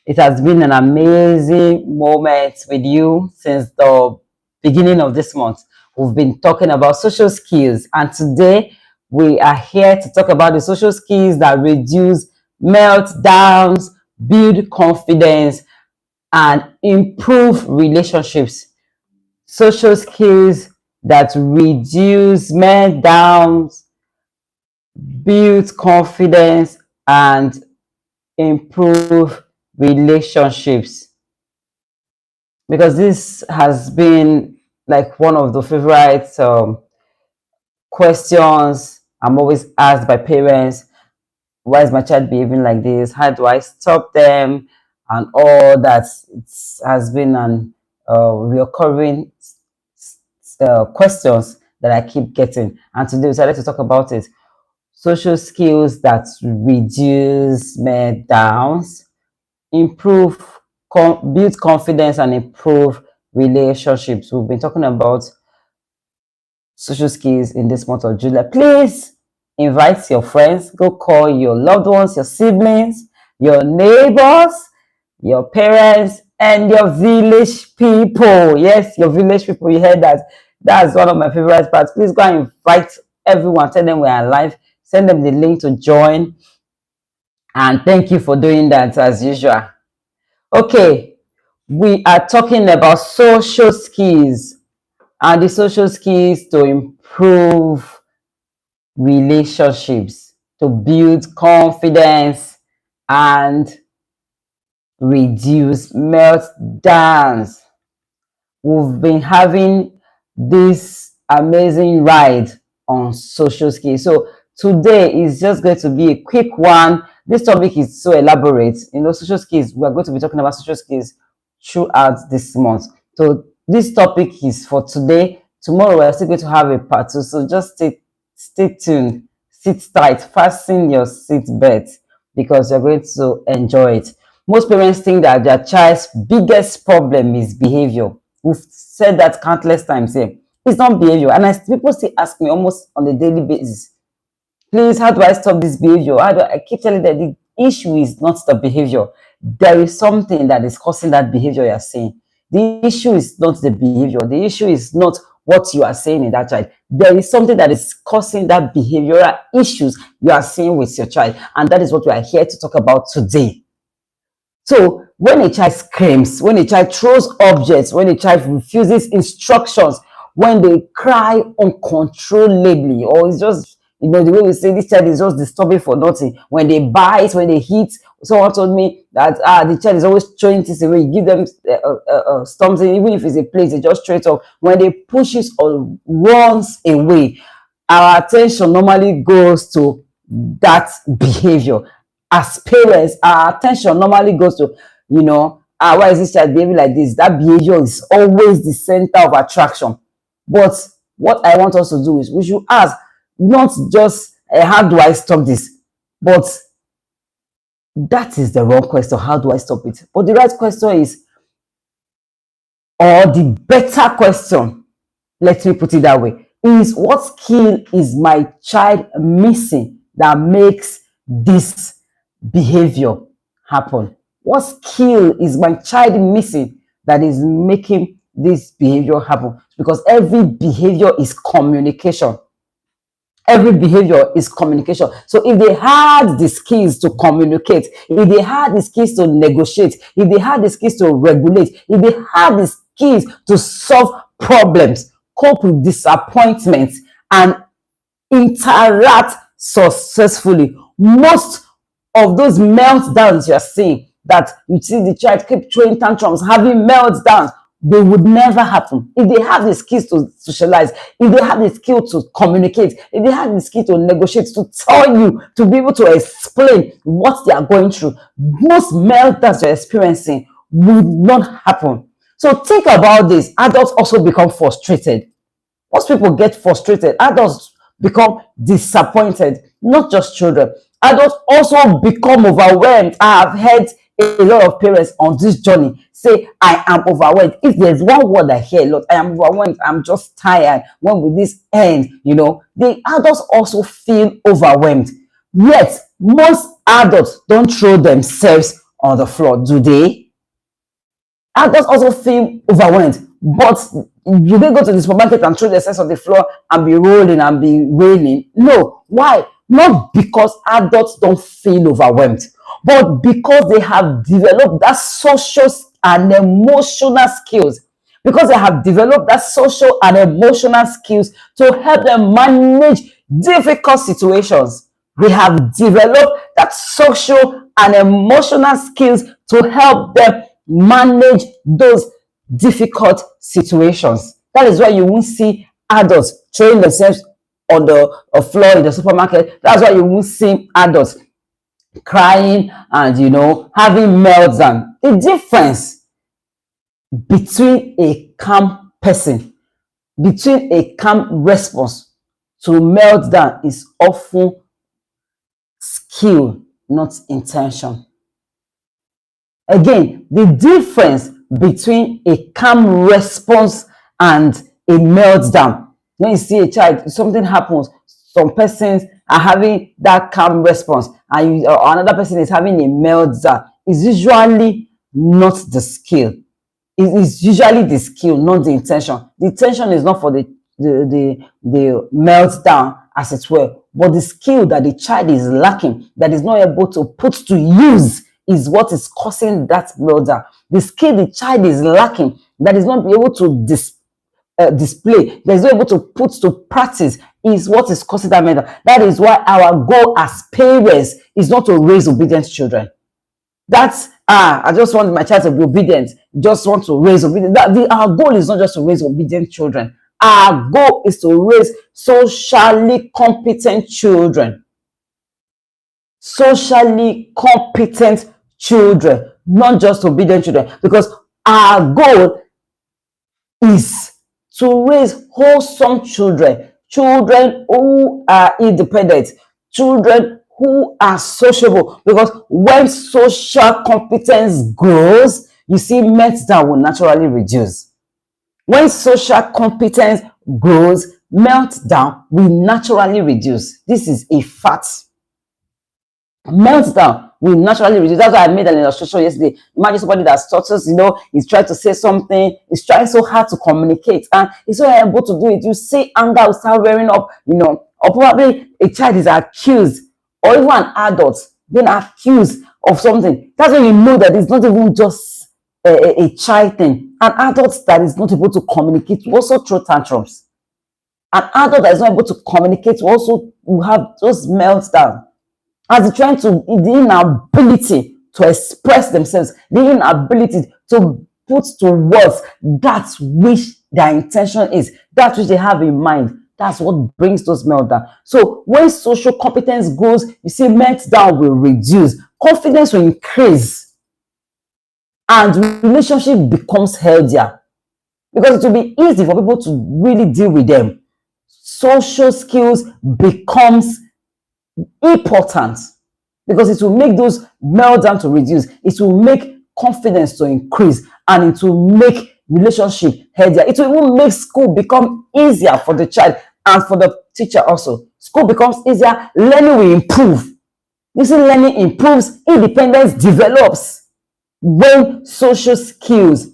It has been an amazing moment with you since the beginning of this month. We've been talking about social skills, and today we are here to talk about the social skills that reduce meltdowns, build confidence, and improve relationships. Social skills that reduce meltdowns, build confidence, and improve relationships, because this has been like one of the favorite questions I'm always asked by parents. Why is my child behaving like this? How do I stop them? And all that. It has been an recurring questions that I keep getting, and today we decided to talk about it. Social skills that reduce meltdowns, improve, build confidence, and improve relationships. We've been talking about social skills in this month of July. Please invite your friends, go call your loved ones, your siblings, your neighbors, your parents, and your village people. Yes, your village people. You heard that. That's one of my favorite parts. Please go and invite everyone. Tell them we're live. Send them the link to join. And thank you for doing that as usual. Okay, we are talking about social skills and the social skills to improve relationships, to build confidence, and reduce meltdowns. We've been having this amazing ride on social skills. So today is just going to be a quick one. This topic is so elaborate. Social skills, we are going to be talking about social skills throughout this month. So this topic is for today. Tomorrow we're still going to have a part two. So just stay tuned, sit tight, fasten your seat belt, because you're going to enjoy it. Most parents think that their child's biggest problem is behavior. We've said that countless times here. It's not behavior. And people still ask me almost on a daily basis, please, how do I stop this behavior? I keep telling them the issue is not the behavior. There is something that is causing that behavior you're saying. The issue is not the behavior. The issue is not what you are saying in that child. There is something that is causing that behavioral issues you are seeing with your child. And that is what we are here to talk about today. So when a child screams, when a child throws objects, when a child refuses instructions, when they cry uncontrollably, or it's just, the way we say this child is just disturbing for nothing. When they bite, when they hit, someone told me that the child is always throwing things away. You give them something, even if it's a plate, they just throw it off. When they push it or runs away, our attention normally goes to that behavior. As parents, our attention normally goes to, why is this child behaving like this? That behavior is always the center of attraction. But what I want us to do is we should ask, not just how do I stop this, but that is the wrong question. How do I stop it? But the right question is, or the better question, let me put it that way, is what skill is my child missing that makes this behavior happen? What skill is my child missing that is making this behavior happen? Because every behavior is communication. Every behavior is communication. So if they had the skills to communicate, if they had the skills to negotiate, if they had the skills to regulate, if they had the skills to solve problems, cope with disappointments, and interact successfully, most of those meltdowns you're seeing, that you see the child keep throwing tantrums, having meltdowns, they would never happen if they have the skills to socialize, if they have the skill to communicate, if they have the skill to negotiate, to tell you, to be able to explain what they are going through. Most meltdowns you're experiencing would not happen. So think about this. Adults also become frustrated. Most people get frustrated. Adults become disappointed, not just children. Adults also become overwhelmed. I have heard a lot of parents on this journey say, I am overwhelmed. If there's one word I hear a lot, I am overwhelmed, I'm just tired. When will this end? The adults also feel overwhelmed. Yet, most adults don't throw themselves on the floor, do they? Adults also feel overwhelmed, but you they go to the supermarket and throw themselves on the floor and be rolling and be wailing? No. Why? Not because adults don't feel overwhelmed, but because they have developed that social and emotional skills. Because they have developed that social and emotional skills to help them manage difficult situations. They have developed that social and emotional skills to help them manage those difficult situations. That is why you won't see adults throwing themselves on the floor in the supermarket. That's why you won't see adults crying and having meltdown. The difference between a calm person, between a calm response to meltdown is often skill, not intention. Again, the difference between a calm response and a meltdown. When you see a child, something happens, some persons are having that calm response, and or another person is having a meltdown, is usually not the skill. It is usually the skill, not the intention. The intention is not for the meltdown, as it were, but the skill that the child is lacking, that is not able to put to use, is what is causing that meltdown. The skill the child is lacking, that is not able to display, that is not able to put to practice, is what is causing that meltdown. That is why our goal as parents is not to raise obedient children. That's I just want my child to be obedient, just want to raise obedient. Our goal is not just to raise obedient children. Our goal is to raise socially competent children. Socially competent children, not just obedient children, because our goal is to raise wholesome children, children who are independent, children who are sociable. Because when social competence grows, you see meltdown will naturally reduce. When social competence grows, meltdown will naturally reduce. This is a fact. Meltdown will naturally reduce. That's why I made an illustration yesterday. Imagine somebody that stutters, he's trying to say something, he's trying so hard to communicate, and he's not able to do it. You see anger will start wearing up, or probably a child is accused, or even an adult being accused of something. That's when you know that it's not even just a child thing. An adult that is not able to communicate will also throw tantrums. An adult that is not able to communicate will also have those meltdowns. As the inability to express themselves, the inability to put to words that which their intention is, that which they have in mind. That's what brings those meltdown. So when social competence grows, you see meltdown will reduce, confidence will increase, and relationship becomes healthier, because it will be easy for people to really deal with them. Social skills becomes important, because it will make those meltdown to reduce, it will make confidence to increase, and it will make relationship healthier. It will even make school become easier for the child and for the teacher also. School becomes easier, learning will improve. You see, learning improves, independence develops when social skills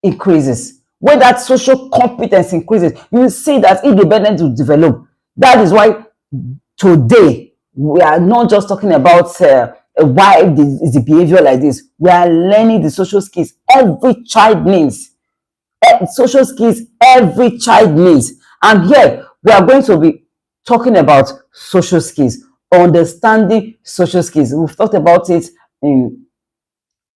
increases. When that social competence increases, you will see that independence will develop. That is why today we are not just talking about why is the behavior like this. We are learning the social skills every child needs. Social skills every child needs. And here we are going to be talking about social skills, understanding social skills. We've talked about it in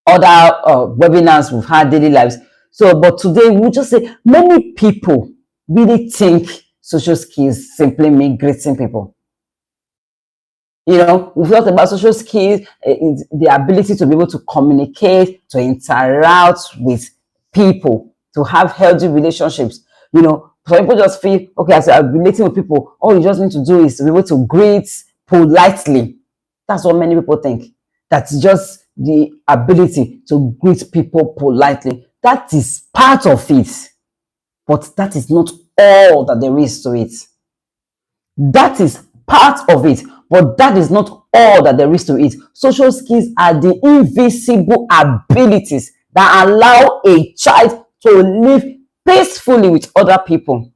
other webinars we've had, daily lives. So, but today we'll just say many people really think social skills simply mean greeting people. We've talked about social skills, the ability to be able to communicate, to interact with people, to have healthy relationships. Some people just feel, okay, as I'm relating with people, all you just need to do is to be able to greet politely. That's what many people think. That's just the ability to greet people politely. That is part of it, but that is not all that there is to it. That is part of it, But that is not all that there is to it. Social skills are the invisible abilities that allow a child to live peacefully with other people.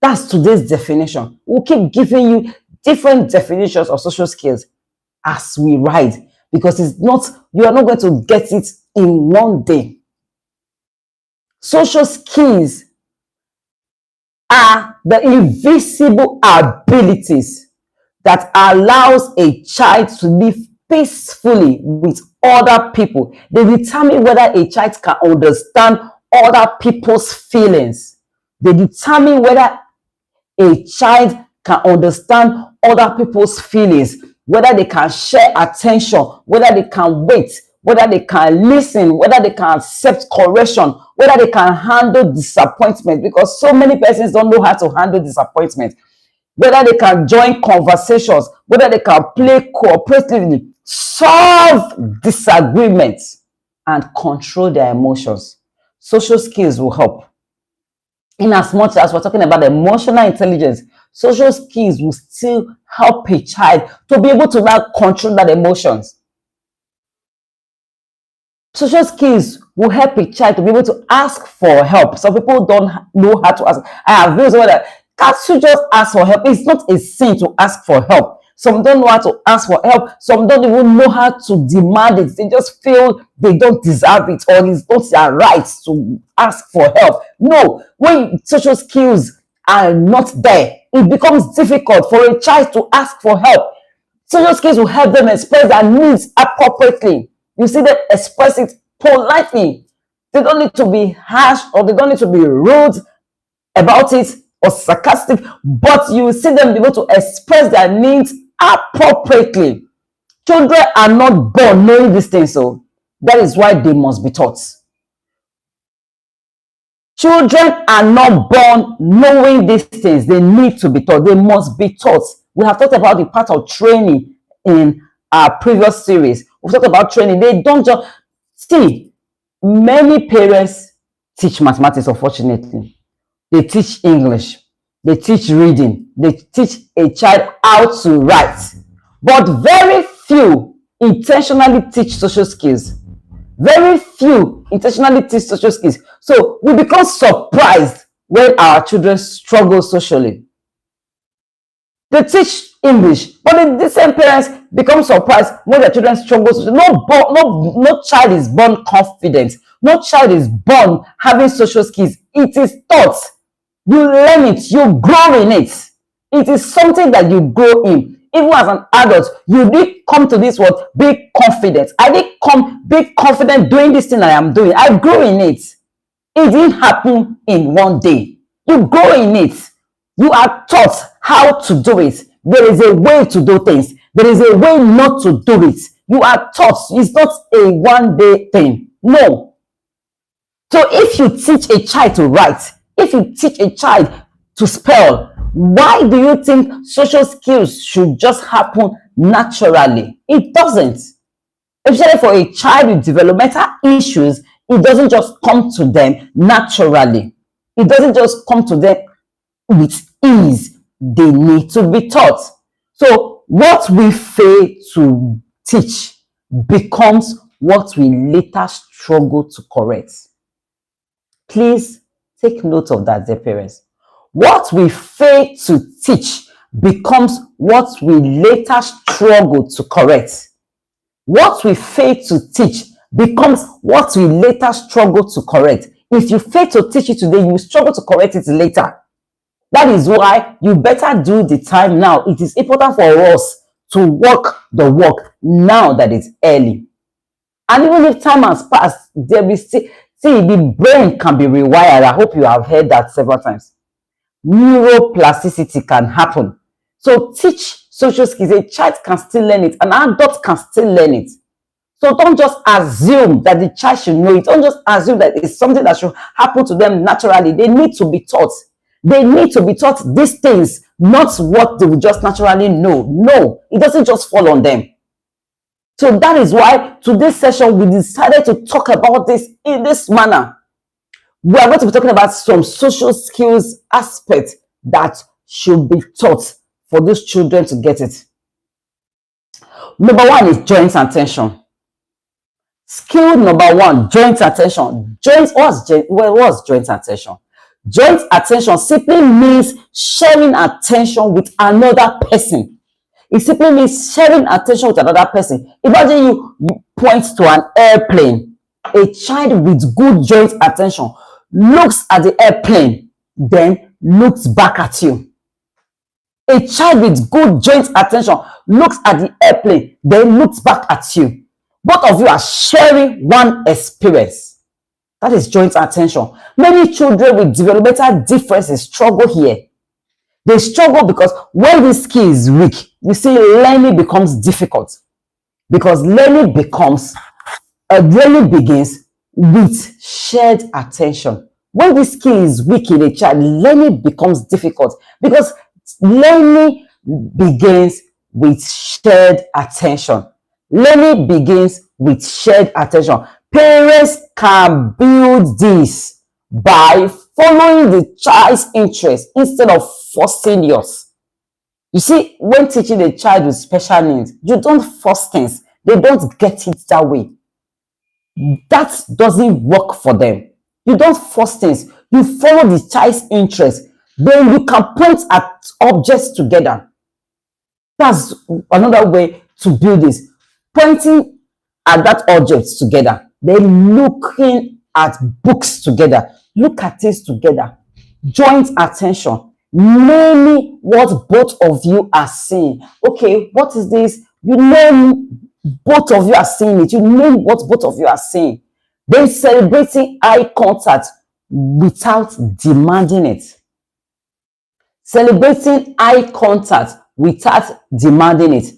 That's today's definition. We'll keep giving you different definitions of social skills as we ride, because it's not, you are not going to get it in one day. Social skills are the invisible abilities that allows a child to live peacefully with other people. They determine whether a child can understand other people's feelings. They determine whether a child can understand other people's feelings, whether they can share attention, whether they can wait, whether they can listen, whether they can accept correction, whether they can handle disappointment, because so many persons don't know how to handle disappointment, whether they can join conversations, whether they can play cooperatively, solve disagreements, and control their emotions. Social skills will help. In as much as we're talking about emotional intelligence, social skills will still help a child to be able to now control that emotions. Social skills will help a child to be able to ask for help. Some people don't know how to ask. I have views over that. Can't you just ask for help? It's not a sin to ask for help. Some don't know how to ask for help. Some don't even know how to demand it. They just feel they don't deserve it, or it's not their right to ask for help. No, when social skills are not there, it becomes difficult for a child to ask for help. Social skills will help them express their needs appropriately. You see them express it politely. They don't need to be harsh, or they don't need to be rude about it or sarcastic, but you will see them be able to express their needs appropriately. Children are not born knowing these things, so that is why they must be taught. Children are not born knowing these things. They need to be taught. They must be taught. We have talked about the part of training in our previous series. We've talked about training. They don't just see. Many parents teach mathematics, unfortunately. They teach English. They teach reading. They teach a child how to write. But very few intentionally teach social skills. Very few intentionally teach social skills. So we become surprised when our children struggle socially. They teach English, but the same parents become surprised when their children struggle socially. No child is born confident. No child is born having social skills. It is taught. You learn it. You grow in it. It is something that you grow in. Even as an adult, you did come to this world, be confident. I did come, be confident doing this thing I am doing. I grew in it. It didn't happen in one day. You grow in it. You are taught how to do it. There is a way to do things. There is a way not to do it. You are taught. It's not a one-day thing. No. So if you teach a child to write, if you teach a child to spell, why do you think social skills should just happen naturally? It doesn't. Especially for a child with developmental issues, it doesn't just come to them naturally. It doesn't just come to them with ease. They need to be taught. So what we fail to teach becomes what we later struggle to correct. Please take note of that, dear parents. What we fail to teach becomes what we later struggle to correct. What we fail to teach becomes what we later struggle to correct. If you fail to teach it today, you will struggle to correct it later. That is why you better do the time now. It is important for us to work the work now that it's early. And even if time has passed, there will still, see, the brain can be rewired. I hope you have heard that several times. Neuroplasticity can happen. So teach social skills. A child can still learn it. An adult can still learn it. So don't just assume that the child should know it. Don't just assume that it's something that should happen to them naturally. They need to be taught. They need to be taught these things, not what they will just naturally know. No, it doesn't just fall on them. So that is why today's session we decided to talk about this in this manner. We are going to be talking about some social skills aspects that should be taught for those children to get it. Number one is joint attention. Skill number one, joint attention. What's joint attention? Joint attention simply means sharing attention with another person. It simply means sharing attention with another person. Imagine you point to an airplane. A child with good joint attention looks at the airplane, then looks back at you. A child with good joint attention looks at the airplane, then looks back at you. Both of you are sharing one experience. That is joint attention. Many children with developmental differences struggle here. They struggle because when this skill is weak, you see, learning becomes difficult. Because learning begins with shared attention. When this skill is weak in a child, learning becomes difficult because learning begins with shared attention. Learning begins with shared attention. Parents can build this by following the child's interest instead of forcing yours. You see, when teaching a child with special needs, you don't force things. They don't get it that way. That doesn't work for them. You don't force things. You follow the child's interest. Then you can point at objects together. That's another way to build this. Pointing at that object together. Then looking at books together. Look at things together. Joint attention. Naming what both of you are seeing. Okay, what is this? You name both of you are seeing it. You name what both of you are seeing. Then celebrating eye contact without demanding it. Celebrating eye contact without demanding it.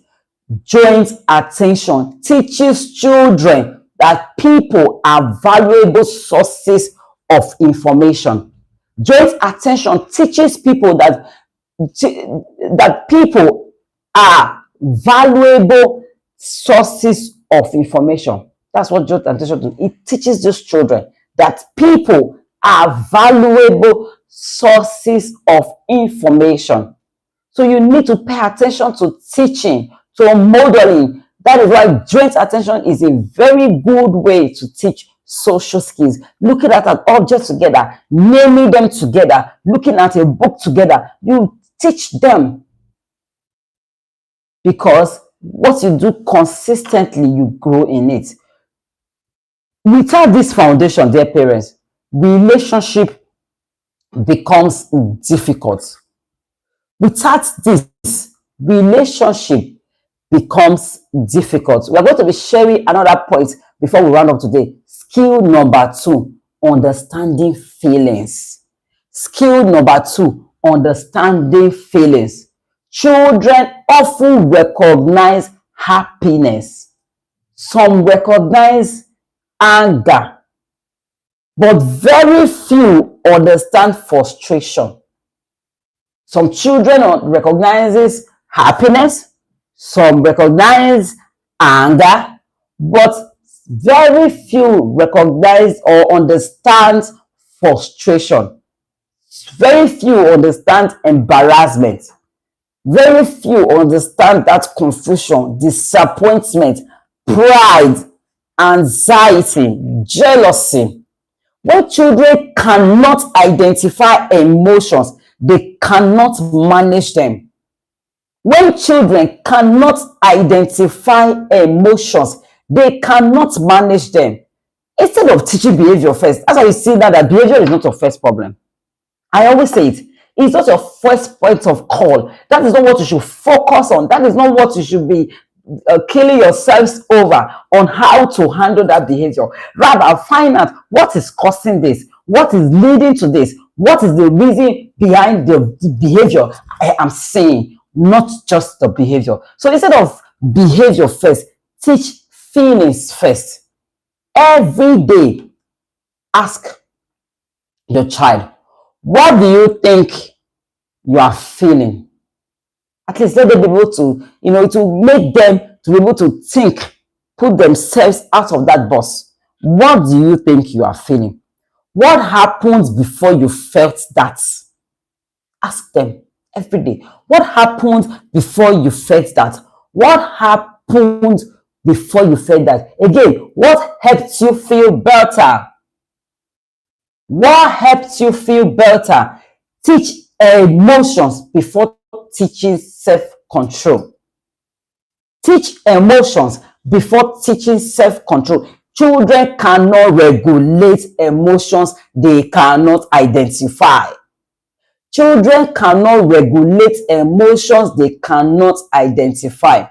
Joint attention teaches children that people are valuable sources of information. Joint attention teaches people that people are valuable sources of information. That's what joint attention does. It teaches these children that people are valuable sources of information. So you need to pay attention to teaching, to modeling. That is why joint attention is a very good way to teach social skills. Looking at an object together, naming them together, looking at a book together, you teach them. Because what you do consistently, you grow in it. Without this foundation, dear parents, relationship becomes difficult. Without this, relationship becomes difficult. We are going to be sharing another point before we round up today. Skill number 2, understanding feelings. Skill number 2, understanding feelings. Children often recognize happiness. Some recognize anger, but very few understand frustration. Some children recognizes happiness, some recognize anger, but very few recognize or understand frustration. Very few understand embarrassment. Very few understand that confusion, disappointment, pride, anxiety, jealousy. When children cannot identify emotions, they cannot manage them. When children cannot identify emotions, they cannot manage them. Instead of teaching behavior first, that's why you see that behavior is not your first problem. I always say it. It's not your first point of call. That is not what you should focus on. That is not what you should be killing yourselves over on how to handle that behavior. Rather, find out what is causing this, what is leading to this, what is the reason behind the behavior I am saying, not just the behavior. So instead of behavior first, teach feelings first. Every day, ask your child, what do you think you are feeling? At least let them be able to, to make them to be able to think, put themselves out of that box. What do you think you are feeling? What happened before you felt that? Ask them every day. What happened before you felt that? What happened before you felt that? Again, what helped you feel better? What helps you feel better? Teach emotions before teaching self-control. Teach emotions before teaching self-control. Children cannot regulate emotions they cannot identify. Children cannot regulate emotions they cannot identify.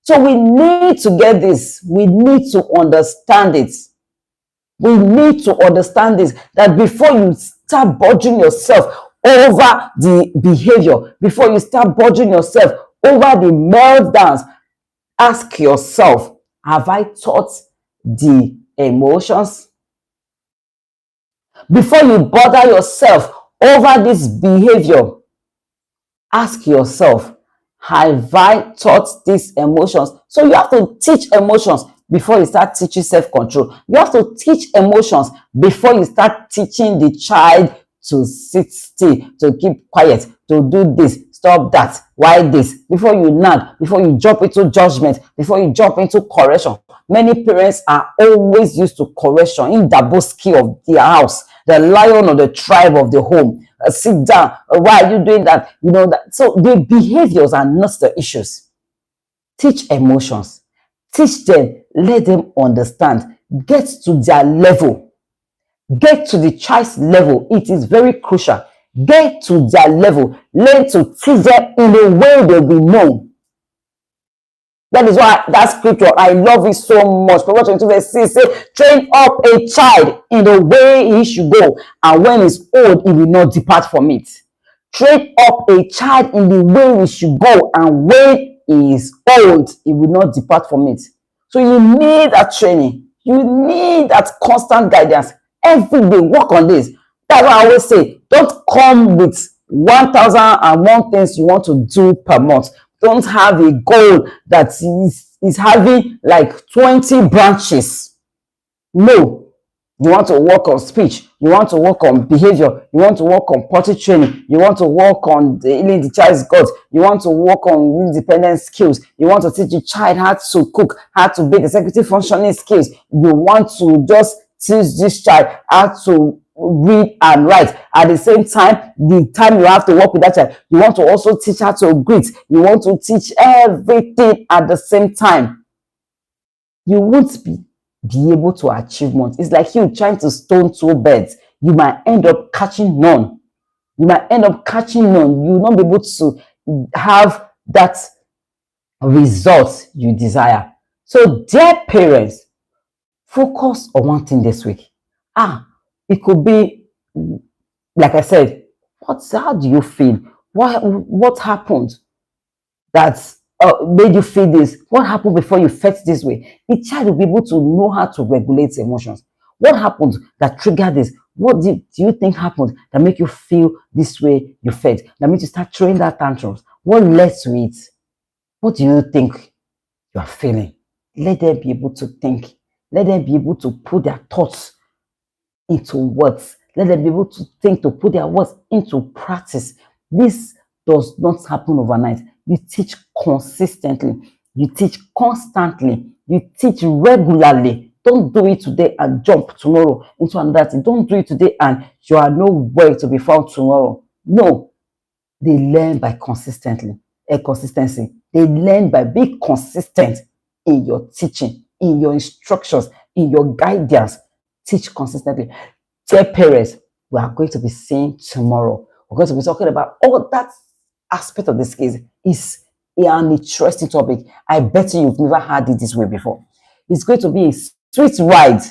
So we need to get this. We need to understand it. We need to understand this, that before you start bothering yourself over the behavior, before you start bothering yourself over the meltdowns, ask yourself, have I taught the emotions? Before you bother yourself over this behavior, ask yourself, have I taught these emotions? So you have to teach emotions before you start teaching self-control. You have to teach emotions before you start teaching the child to sit still, to keep quiet, to do this, stop that, why this, before you nag, before you jump into judgment, before you jump into correction. Many parents are always used to correction in the Daboski of their house, the lion of the tribe of the home. Sit down. Why are you doing that? You know that. So the behaviors are not the issues. Teach emotions. Teach them. Let them understand. Get to their level. Get to the child's level. It is very crucial. Get to their level. Learn to teach them in a way they will know. That is why that scripture, I love it so much. Proverbs 22 verse 6 says, train up a child in the way he should go, and when he's old, he will not depart from it. Train up a child in the way he should go, and when he is old, he will not depart from it. So you need that training. You need that constant guidance. Every day, work on this. That's why I always say, don't come with 1,001 things you want to do per month. Don't have a goal that is having like 20 branches. No. You want to work on speech. You want to work on behavior. You want to work on potty training. You want to work on healing the child's gut. You want to work on independent skills. You want to teach the child how to cook, how to build executive functioning skills. You want to just teach this child how to read and write. At the same time, the time you have to work with that child, you want to also teach how to greet. You want to teach everything at the same time. You won't be able to achieve much. It's like you trying to stone two birds. You might end up catching none. You might end up catching none. You will not be able to have that result you desire. So, dear parents, focus on one thing this week. It could be, like I said, how do you feel? What happened that made you feel this? What happened before you felt this way? The child will be able to know how to regulate emotions. What happened that triggered this? What do you think happened that make you feel this way you felt? That made you start throwing that tantrums? What led to it? What do you think you are feeling? Let them be able to think. Let them be able to put their thoughts into words. Let them be able to think, to put their words into practice. This does not happen overnight. You teach consistently. You teach constantly. You teach regularly. Don't do it today and jump tomorrow into another thing. Don't do it today and you are nowhere to be found tomorrow. No. They learn by consistency. They learn by being consistent in your teaching, in your instructions, in your guidance. Teach consistently. Dear parents, we are going to be seeing tomorrow. We're going to be talking about all that aspect of this case. Is an interesting topic. I bet you've never had it this way before. It's going to be a sweet ride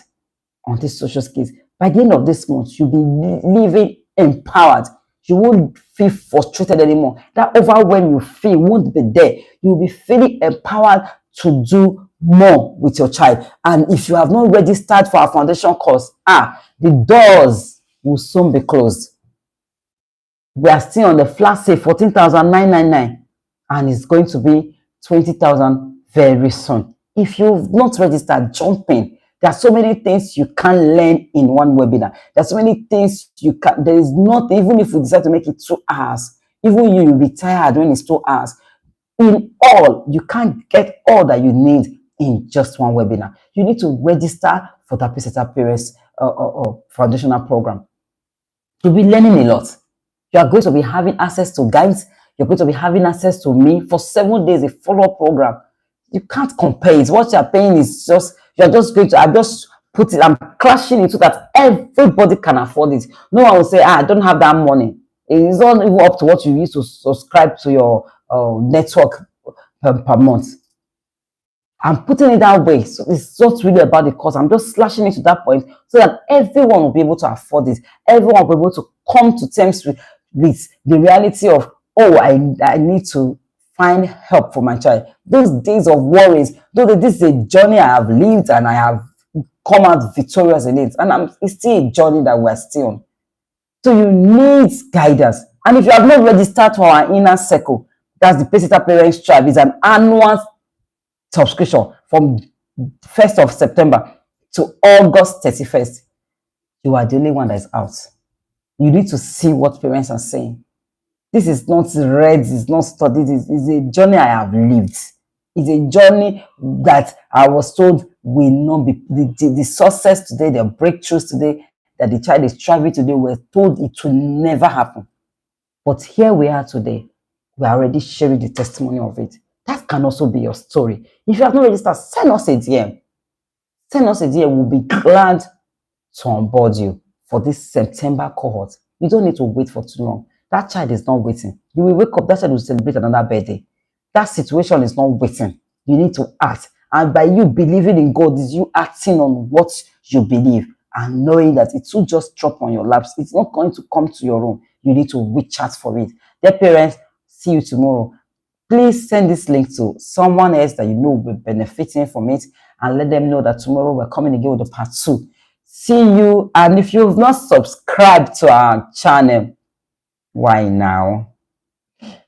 on this social skills. By the end of this month, you'll be living empowered. You won't feel frustrated anymore. That overwhelm you feel won't be there. You'll be feeling empowered to do more with your child. And if you have not registered for our foundation course, the doors will soon be closed. We are still on the flat say 14,999 and it's going to be 20,000 very soon. If you've not registered, jump in. There are so many things you can learn in one webinar. There are so many things you can, there is not, even if you decide to make it 2 hours, even you'll be tired when it's 2 hours. in all, you can't get all that you need in just one webinar. You need to register for the Peseta Parents foundational program. You'll be learning a lot. You are going to be having access to guides. You're going to be having access to me for 7 days, a follow-up program. You can't compare it. What you're paying is just, you're just going to, I just put it, I'm clashing it so that everybody can afford it. No one will say, I don't have that money. It's not even up to what you use to subscribe to your network per month. I'm putting it that way. So it's not really about the cost. I'm just slashing it to that point so that everyone will be able to afford it. Everyone will be able to come to terms with the reality of, oh, I need to find help for my child. Those days of worries, though this is a journey I have lived and I have come out victorious in it. And it's still a journey that we're still on. So you need guidance. And if you have not registered to our inner circle, that's the Peseta Parents Tribe. It's an annual subscription from 1st of September to August 31st. You are the only one that is out. You need to see what parents are saying. This is not read, it's not studied, it's a journey I have lived. It's a journey that I was told will not be, the success today, the breakthroughs today, that the child is striving today, we're told it will never happen. But here we are today. We are already sharing the testimony of it. That can also be your story. If you have not registered, send us a DM. Send us a DM. We'll be glad to onboard you for this September cohort. You don't need to wait for too long. That child is not waiting. You will wake up, that child will celebrate another birthday. That situation is not waiting. You need to act. And by you believing in God, is you acting on what you believe and knowing that it will just drop on your laps. It's not going to come to your room. You need to reach out for it. Dear parents, see you tomorrow. Please send this link to someone else that you know will be benefiting from it and let them know that tomorrow we're coming again with the part 2. See you. And if you've not subscribed to our channel, why now?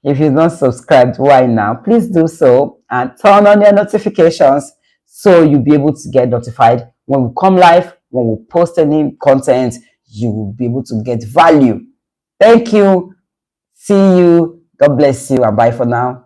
If you've not subscribed, why now? Please do so and turn on your notifications so you'll be able to get notified when we come live, when we post any content. You will be able to get value. Thank you. See you. God bless you and bye for now.